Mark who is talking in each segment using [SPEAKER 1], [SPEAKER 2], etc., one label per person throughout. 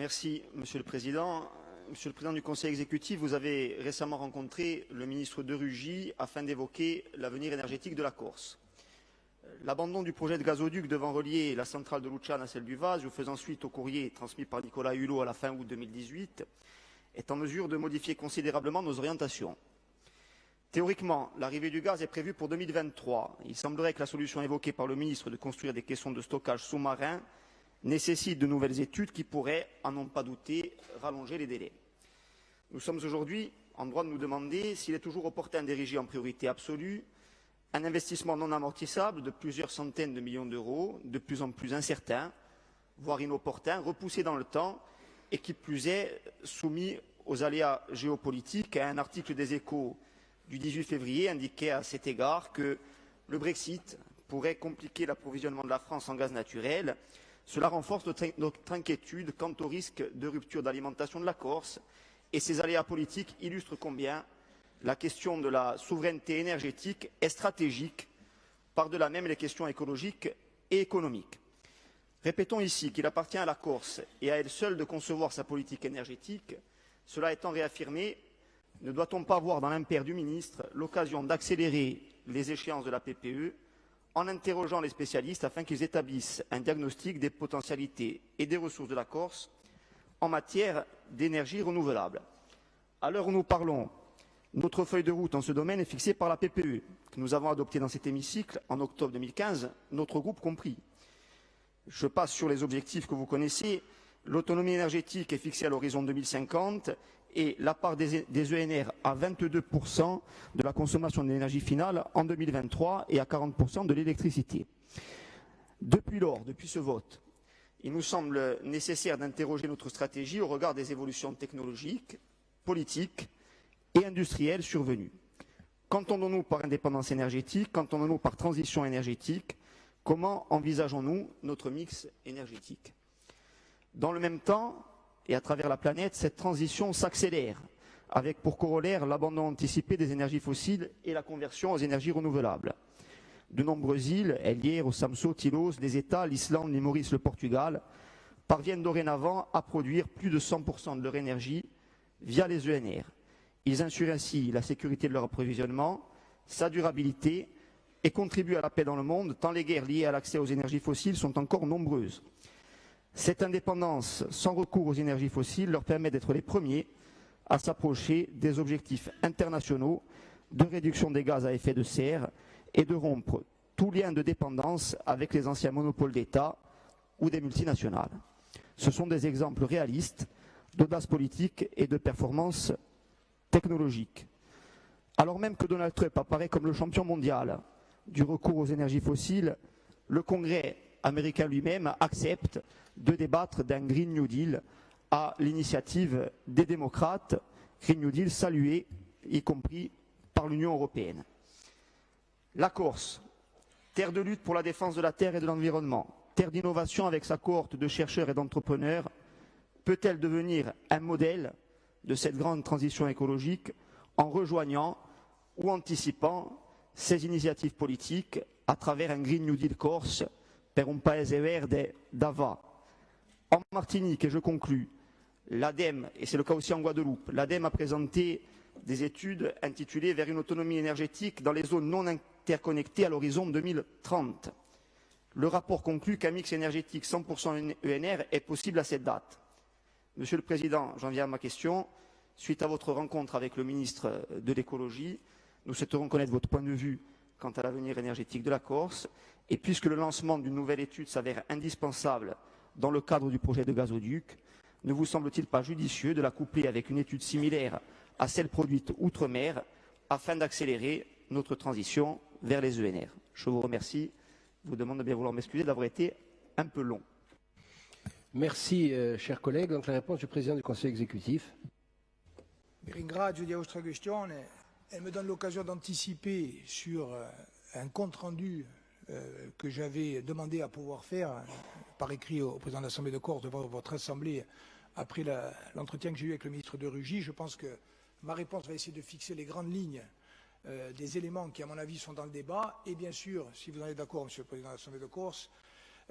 [SPEAKER 1] Merci, Monsieur le Président. Monsieur le Président du Conseil exécutif, vous avez récemment rencontré le ministre de Rugy afin d'évoquer l'avenir énergétique de la Corse. L'abandon du projet de gazoduc devant relier la centrale de Luciana à celle du Vase, faisant suite au courrier transmis par Nicolas Hulot à la fin août 2018, est en mesure de modifier considérablement nos orientations. Théoriquement, l'arrivée du gaz est prévue pour 2023. Il semblerait que la solution évoquée par le ministre de construire des caissons de stockage sous-marins nécessite de nouvelles études qui pourraient, à n'en pas douter, rallonger les délais. Nous sommes aujourd'hui en droit de nous demander s'il est toujours opportun d'ériger en priorité absolue un investissement non amortissable de plusieurs centaines de millions d'euros, de plus en plus incertain, voire inopportun, repoussé dans le temps et qui plus est soumis aux aléas géopolitiques. Un article des Échos du 18 février indiquait à cet égard que le Brexit pourrait compliquer l'approvisionnement de la France en gaz naturel. Cela renforce notre inquiétude quant au risque de rupture d'alimentation de la Corse et ces aléas politiques illustrent combien la question de la souveraineté énergétique est stratégique, par-delà même les questions écologiques et économiques. Répétons ici qu'il appartient à la Corse et à elle seule de concevoir sa politique énergétique. Cela étant réaffirmé, ne doit-on pas voir dans l'impair du ministre l'occasion d'accélérer les échéances de la PPE en interrogeant les spécialistes afin qu'ils établissent un diagnostic des potentialités et des ressources de la Corse en matière d'énergie renouvelable. À l'heure où nous parlons, notre feuille de route en ce domaine est fixée par la PPE, que nous avons adoptée dans cet hémicycle en octobre 2015, notre groupe compris. Je passe sur les objectifs que vous connaissez. L'autonomie énergétique est fixée à l'horizon 2050 et la part des ENR à 22% de la consommation de l'énergie finale en 2023 et à 40% de l'électricité. Depuis lors, depuis ce vote, il nous semble nécessaire d'interroger notre stratégie au regard des évolutions technologiques, politiques et industrielles survenues. Qu'entendons-nous par indépendance énergétique? Qu'entendons-nous par transition énergétique? Comment envisageons-nous notre mix énergétique? Dans le même temps, et à travers la planète, cette transition s'accélère, avec pour corollaire l'abandon anticipé des énergies fossiles et la conversion aux énergies renouvelables. De nombreuses îles, El Hierro, Samso, Tilos, les États, l'Islande, les Maurice, le Portugal, parviennent dorénavant à produire plus de 100% de leur énergie via les ENR. Ils assurent ainsi la sécurité de leur approvisionnement, sa durabilité et contribuent à la paix dans le monde, tant les guerres liées à l'accès aux énergies fossiles sont encore nombreuses. Cette indépendance sans recours aux énergies fossiles leur permet d'être les premiers à s'approcher des objectifs internationaux de réduction des gaz à effet de serre et de rompre tout lien de dépendance avec les anciens monopoles d'État ou des multinationales. Ce sont des exemples réalistes d'audace politique et de performance technologique. Alors même que Donald Trump apparaît comme le champion mondial du recours aux énergies fossiles, le Congrès américain lui-même accepte de débattre d'un Green New Deal à l'initiative des démocrates, Green New Deal salué, y compris par l'Union européenne. La Corse, terre de lutte pour la défense de la terre et de l'environnement, terre d'innovation avec sa cohorte de chercheurs et d'entrepreneurs, peut-elle devenir un modèle de cette grande transition écologique en rejoignant ou anticipant ces initiatives politiques à travers un Green New Deal corse per un paese verde d'Ava. En Martinique, et je conclus, l'ADEME, et c'est le cas aussi en Guadeloupe, l'ADEME a présenté des études intitulées Vers une autonomie énergétique dans les zones non interconnectées à l'horizon 2030. Le rapport conclut qu'un mix énergétique 100% ENR est possible à cette date. Monsieur le Président, j'en viens à ma question. Suite à votre rencontre avec le ministre de l'écologie, nous souhaiterions connaître votre point de vue quant à l'avenir énergétique de la Corse. Et puisque le lancement d'une nouvelle étude s'avère indispensable dans le cadre du projet de gazoduc, ne vous semble-t-il pas judicieux de la coupler avec une étude similaire à celle produite outre-mer afin d'accélérer notre transition vers les ENR? Je vous remercie. Je vous demande de bien vouloir m'excuser d'avoir été un peu long.
[SPEAKER 2] Merci, chers collègues. Donc la réponse du président du Conseil exécutif.
[SPEAKER 3] Mi ringrazio di questa questione. Elle me donne l'occasion d'anticiper sur un compte-rendu que j'avais demandé à pouvoir faire par écrit au président de l'Assemblée de Corse devant votre Assemblée après l'entretien que j'ai eu avec le ministre de Rugy. Je pense que ma réponse va essayer de fixer les grandes lignes des éléments qui, à mon avis, sont dans le débat. Et bien sûr, si vous en êtes d'accord, Monsieur le Président de l'Assemblée de Corse,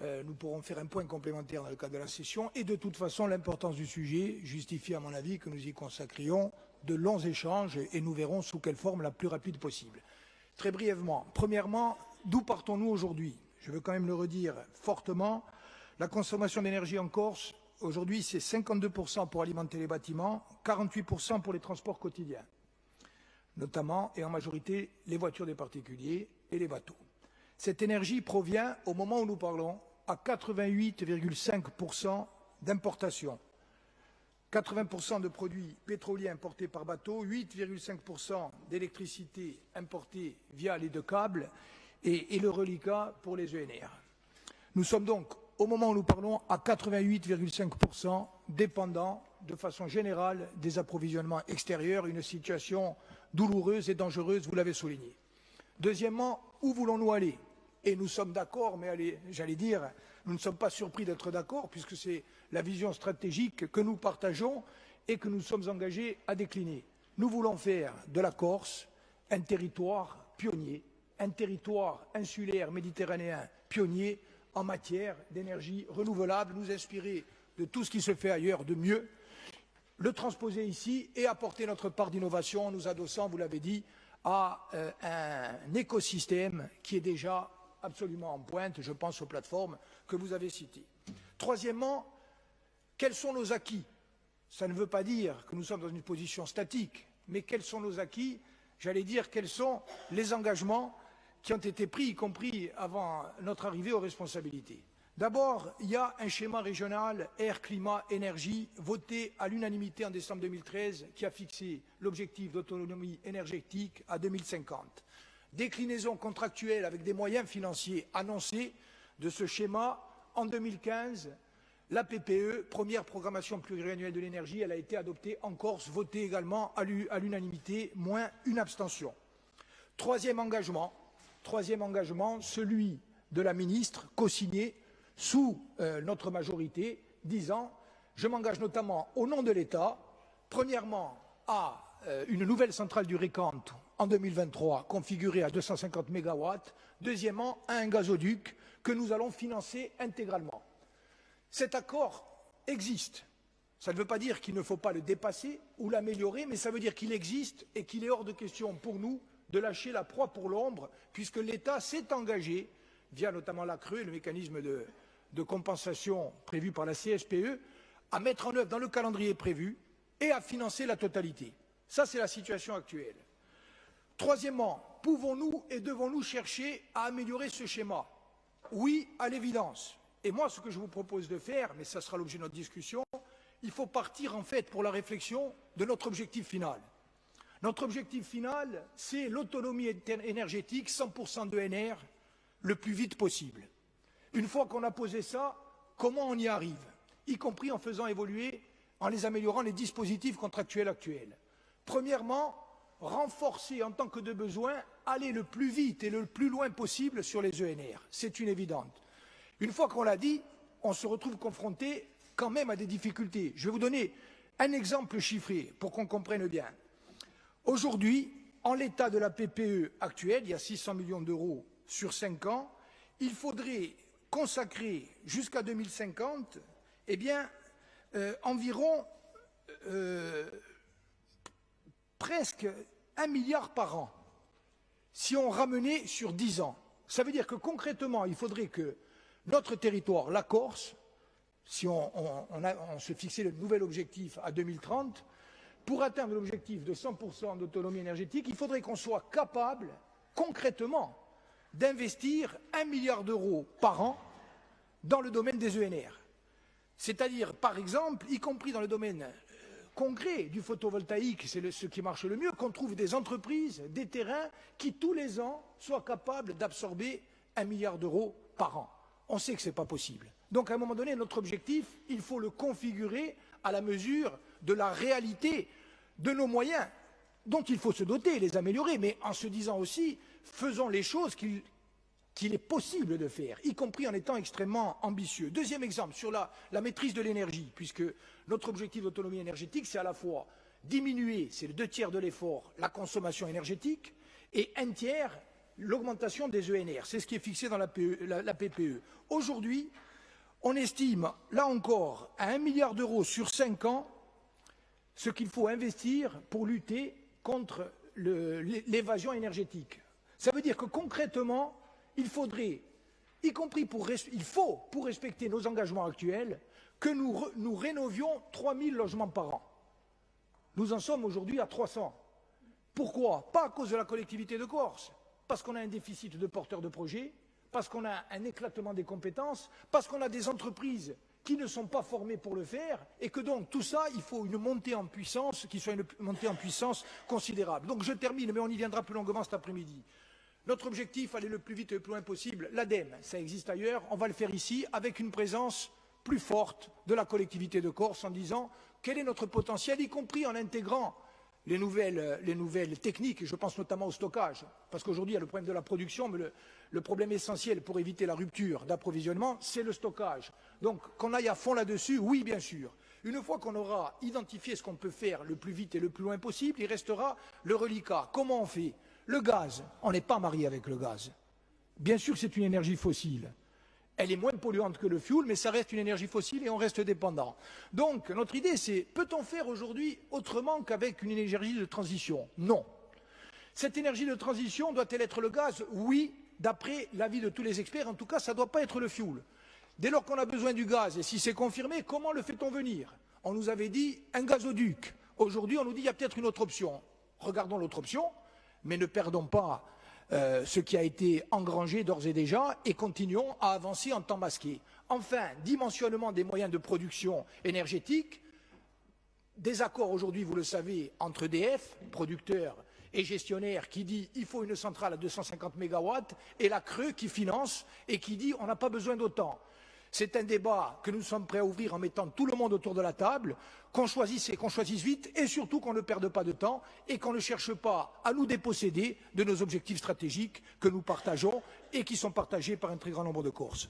[SPEAKER 3] Nous pourrons faire un point complémentaire dans le cadre de la session. Et de toute façon, l'importance du sujet justifie, à mon avis, que nous y consacrions de longs échanges et nous verrons sous quelle forme la plus rapide possible. Très brièvement, premièrement, d'où partons-nous aujourd'hui? Je veux quand même le redire fortement. La consommation d'énergie en Corse, aujourd'hui, c'est 52% pour alimenter les bâtiments, 48% pour les transports quotidiens, notamment et en majorité les voitures des particuliers et les bateaux. Cette énergie provient, au moment où nous parlons, à 88,5% d'importation. 80% de produits pétroliers importés par bateau, 8,5% d'électricité importée via les deux câbles et le reliquat pour les ENR. Nous sommes donc, au moment où nous parlons, à 88,5% dépendants de façon générale des approvisionnements extérieurs, une situation douloureuse et dangereuse, vous l'avez souligné. Deuxièmement, où voulons-nous aller? Et nous sommes d'accord, mais j'allais dire, nous ne sommes pas surpris d'être d'accord, puisque c'est la vision stratégique que nous partageons et que nous sommes engagés à décliner. Nous voulons faire de la Corse un territoire pionnier, un territoire insulaire méditerranéen pionnier en matière d'énergie renouvelable, nous inspirer de tout ce qui se fait ailleurs de mieux, le transposer ici et apporter notre part d'innovation en nous adossant, vous l'avez dit, à un écosystème qui est déjà absolument en pointe, je pense aux plateformes que vous avez citées. Troisièmement, quels sont nos acquis? Ça ne veut pas dire que nous sommes dans une position statique, mais quels sont nos acquis? J'allais dire quels sont les engagements qui ont été pris, y compris avant notre arrivée aux responsabilités. D'abord, il y a un schéma régional air, climat, énergie voté à l'unanimité en décembre 2013 qui a fixé l'objectif d'autonomie énergétique à 2050. Déclinaison contractuelle avec des moyens financiers annoncés de ce schéma en 2015. La PPE, première programmation pluriannuelle de l'énergie, elle a été adoptée en Corse, votée également à l'unanimité, moins une abstention. Troisième engagement, celui de la ministre, co-signé sous notre majorité, disant « Je m'engage notamment au nom de l'État, premièrement à une nouvelle centrale du Récant en 2023, configurée à 250 MW, deuxièmement à un gazoduc que nous allons financer intégralement. » Cet accord existe. Ça ne veut pas dire qu'il ne faut pas le dépasser ou l'améliorer, mais ça veut dire qu'il existe et qu'il est hors de question pour nous de lâcher la proie pour l'ombre, puisque l'État s'est engagé, via notamment la CRE, le mécanisme de compensation prévu par la CSPE, à mettre en œuvre dans le calendrier prévu et à financer la totalité. Ça, c'est la situation actuelle. Troisièmement, pouvons-nous et devons-nous chercher à améliorer ce schéma? Oui, à l'évidence. Et moi, ce que je vous propose de faire, mais ça sera l'objet de notre discussion, il faut partir en fait pour la réflexion de notre objectif final. Notre objectif final, c'est l'autonomie énergétique, 100% d'ENR, le plus vite possible. Une fois qu'on a posé ça, comment on y arrive? Y compris en faisant évoluer, en les améliorant les dispositifs contractuels actuels. Premièrement, renforcer en tant que de besoin, aller le plus vite et le plus loin possible sur les ENR. C'est une évidente. Une fois qu'on l'a dit, on se retrouve confronté quand même à des difficultés. Je vais vous donner un exemple chiffré pour qu'on comprenne bien. Aujourd'hui, en l'état de la PPE actuelle, il y a 600 millions d'euros sur 5 ans, il faudrait consacrer jusqu'à 2050 environ presque 1 milliard par an, si on ramenait sur 10 ans. Ça veut dire que concrètement, il faudrait que notre territoire, la Corse, si on se fixait le nouvel objectif à 2030, pour atteindre l'objectif de 100% d'autonomie énergétique, il faudrait qu'on soit capable, concrètement, d'investir 1 milliard d'euros par an dans le domaine des ENR. C'est-à-dire, par exemple, y compris dans le domaine concret du photovoltaïque, c'est ce qui marche le mieux, qu'on trouve des entreprises, des terrains qui, tous les ans, soient capables d'absorber 1 milliard d'euros par an. On sait que ce n'est pas possible. Donc, à un moment donné, notre objectif, il faut le configurer à la mesure de la réalité de nos moyens, dont il faut se doter, les améliorer, mais en se disant aussi, faisons les choses qu'il est possible de faire, y compris en étant extrêmement ambitieux. Deuxième exemple, sur la maîtrise de l'énergie, puisque notre objectif d'autonomie énergétique, c'est à la fois diminuer, c'est le 2 tiers de l'effort, la consommation énergétique, et 1 tiers l'augmentation des ENR. C'est ce qui est fixé dans la PPE. Aujourd'hui, on estime, là encore, à 1 milliard d'euros sur 5 ans, ce qu'il faut investir pour lutter contre l'évasion énergétique. Ça veut dire que concrètement, il faudrait, il faut, pour respecter nos engagements actuels, que nous rénovions 3 000 logements par an. Nous en sommes aujourd'hui à 300. Pourquoi? Pas à cause de la collectivité de Corse, parce qu'on a un déficit de porteurs de projets, parce qu'on a un éclatement des compétences, parce qu'on a des entreprises qui ne sont pas formées pour le faire, et que donc tout ça, il faut une montée en puissance, qui soit une montée en puissance considérable. Donc je termine, mais on y viendra plus longuement cet après-midi. Notre objectif, aller le plus vite et le plus loin possible, l'ADEME, ça existe ailleurs, on va le faire ici, avec une présence plus forte de la collectivité de Corse, en disant quel est notre potentiel, y compris en intégrant les nouvelles techniques, et je pense notamment au stockage, parce qu'aujourd'hui il y a le problème de la production, mais le problème essentiel pour éviter la rupture d'approvisionnement, c'est le stockage. Donc qu'on aille à fond là-dessus, oui bien sûr. Une fois qu'on aura identifié ce qu'on peut faire le plus vite et le plus loin possible, il restera le reliquat. Comment on fait? Le gaz, on n'est pas marié avec le gaz. Bien sûr que c'est une énergie fossile. Elle est moins polluante que le fioul, mais ça reste une énergie fossile et on reste dépendant. Donc, notre idée, c'est, peut-on faire aujourd'hui autrement qu'avec une énergie de transition? Non. Cette énergie de transition doit-elle être le gaz? Oui, d'après l'avis de tous les experts. En tout cas, ça ne doit pas être le fioul. Dès lors qu'on a besoin du gaz, et si c'est confirmé, comment le fait-on venir? On nous avait dit un gazoduc. Aujourd'hui, on nous dit qu'il y a peut-être une autre option. Regardons l'autre option, mais ne perdons pas ce qui a été engrangé d'ores et déjà et continuons à avancer en temps masqué. Enfin, dimensionnement des moyens de production énergétique, des accords aujourd'hui, vous le savez, entre EDF, producteur et gestionnaire, qui dit qu'il faut une centrale à 250 MW, et la CRE qui finance et qui dit on n'a pas besoin d'autant. C'est un débat que nous sommes prêts à ouvrir en mettant tout le monde autour de la table, qu'on choisisse et qu'on choisisse vite, et surtout qu'on ne perde pas de temps et qu'on ne cherche pas à nous déposséder de nos objectifs stratégiques que nous partageons et qui sont partagés par un très grand nombre de Corses.